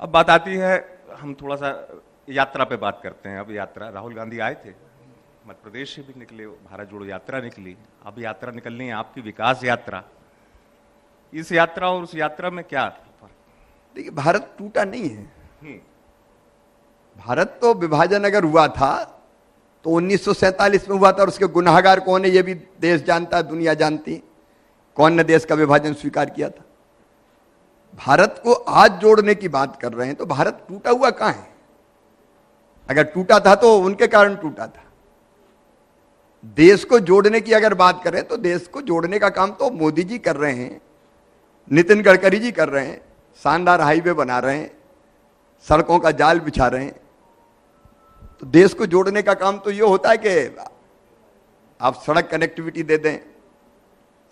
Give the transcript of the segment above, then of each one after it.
अब बात आती है, हम थोड़ा सा यात्रा पे बात करते हैं। अब यात्रा, राहुल गांधी आए थे, मध्य प्रदेश से भी निकले, भारत जोड़ो यात्रा निकली। अब यात्रा निकलनी है आपकी, विकास यात्रा। इस यात्रा और उस यात्रा में क्या फर्क? देखिए, भारत टूटा नहीं है। भारत तो विभाजन अगर हुआ था तो 1947 में हुआ था, और उसके गुनाहगार कौन है ये भी देश जानता, दुनिया जानती। कौन ने देश का विभाजन स्वीकार किया था? भारत को आज जोड़ने की बात कर रहे हैं, तो भारत टूटा हुआ कहां है? अगर टूटा था तो उनके कारण टूटा था। देश को जोड़ने की अगर बात करें तो देश को जोड़ने का काम तो मोदी जी कर रहे हैं, नितिन गडकरी जी कर रहे हैं, शानदार हाईवे बना रहे हैं, सड़कों का जाल बिछा रहे हैं। तो देश को जोड़ने का काम तो ये होता है कि आप सड़क कनेक्टिविटी दे दें,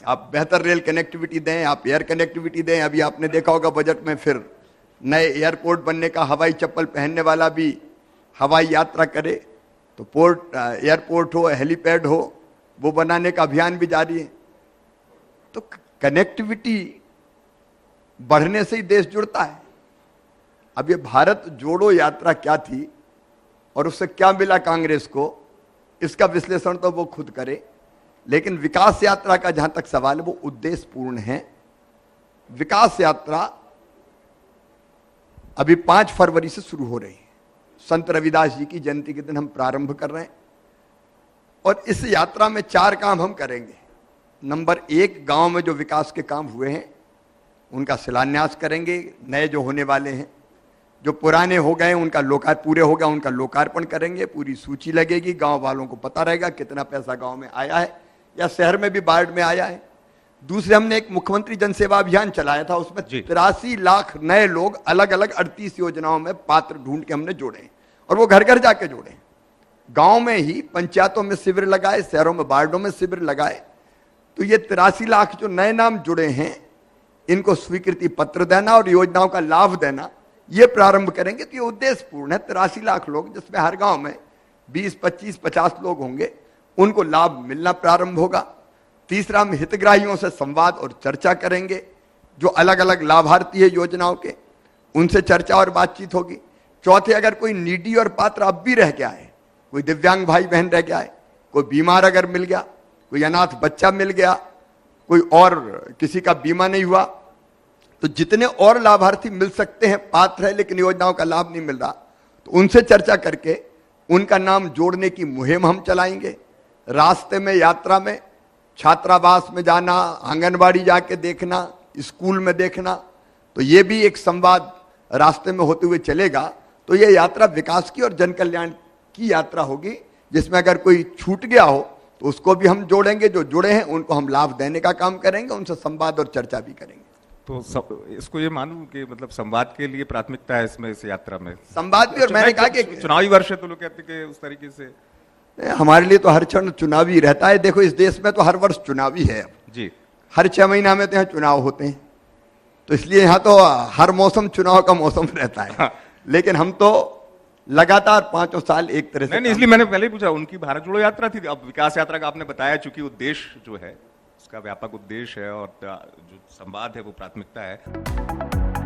आप बेहतर रेल कनेक्टिविटी दें, आप एयर कनेक्टिविटी दें। अभी आपने देखा होगा बजट में फिर नए एयरपोर्ट बनने का, हवाई चप्पल पहनने वाला भी हवाई यात्रा करे, तो पोर्ट, एयरपोर्ट हो, हेलीपैड हो, वो बनाने का अभियान भी जारी है। तो कनेक्टिविटी बढ़ने से ही देश जुड़ता है। अब ये भारत जोड़ो यात्रा क्या थी और उससे क्या मिला कांग्रेस को, इसका विश्लेषण तो वो खुद करे। लेकिन विकास यात्रा का जहां तक सवाल है, वो उद्देश्यपूर्ण है। विकास यात्रा अभी 5 फरवरी से शुरू हो रही है। संत रविदास जी की जयंती के दिन हम प्रारंभ कर रहे हैं, और इस यात्रा में 4 काम हम करेंगे। नंबर 1, गांव में जो विकास के काम हुए हैं उनका शिलान्यास करेंगे, नए जो होने वाले हैं, जो पुराने हो गए उनका पूरे हो गया उनका लोकार्पण करेंगे। पूरी सूची लगेगी, गांव वालों को पता रहेगा कितना पैसा गांव में आया है या शहर में भी बाढ़ में आया है। दूसरे, हमने एक मुख्यमंत्री जन सेवा अभियान चलाया था, उसमें 83 लाख नए लोग अलग अलग 38 योजनाओं में पात्र ढूंढ के हमने जोड़े, और वो घर घर जाके जोड़े। गांव में ही पंचायतों में शिविर लगाए, शहरों में वार्डों में शिविर लगाए। तो ये 83 लाख जो नए नाम जुड़े हैं, इनको स्वीकृति पत्र देना और योजनाओं का लाभ देना, ये प्रारंभ करेंगे। तो ये उद्देश्यपूर्ण है। 83 लाख लोग, जिसमें हर गांव में 20, 25, 50 लोग होंगे, उनको लाभ मिलना प्रारंभ होगा। तीसरा, हम हितग्राहियों से संवाद और चर्चा करेंगे। जो अलग अलग लाभार्थी है योजनाओं के, उनसे चर्चा और बातचीत होगी। चौथे, अगर कोई नीडी और पात्र अब भी रह गया है, कोई दिव्यांग भाई बहन रह गया है, कोई बीमार अगर मिल गया, कोई अनाथ बच्चा मिल गया, कोई और किसी का बीमा नहीं हुआ, तो जितने और लाभार्थी मिल सकते हैं, पात्र है लेकिन योजनाओं का लाभ नहीं मिल रहा, तो उनसे चर्चा करके उनका नाम जोड़ने की मुहिम हम चलाएंगे। रास्ते में, यात्रा में, छात्रावास में जाना, आंगनबाड़ी जाके देखना, स्कूल में देखना, तो ये भी एक संवाद रास्ते में होते हुए चलेगा। तो ये यात्रा विकास की और जन कल्याण की यात्रा होगी, जिसमें अगर कोई छूट गया हो तो उसको भी हम जोड़ेंगे। जो जुड़े हैं उनको हम लाभ देने का काम करेंगे, उनसे संवाद और चर्चा भी करेंगे। तो इसको ये मानूं कि मतलब संवाद के लिए प्राथमिकता है इसमें, इस यात्रा में संवाद भी। और मैंने कहा कि चुनावी वर्ष है तो लोग कहते हैं कि उस तरीके से हमारे लिए तो हर क्षण चुनावी रहता है। देखो, इस देश में तो हर वर्ष चुनावी है जी। हर 6 महीना में तो यहाँ चुनाव होते हैं, तो इसलिए यहाँ तो हर मौसम चुनाव का मौसम रहता है। हाँ। लेकिन हम तो लगातार 5 साल एक तरह से नहीं, इसलिए मैंने पहले ही पूछा। उनकी भारत जोड़ो यात्रा थी, अब विकास यात्रा का आपने बताया, चूंकि उद्देश्य जो है उसका व्यापक उद्देश्य है और जो संवाद है वो प्राथमिकता है।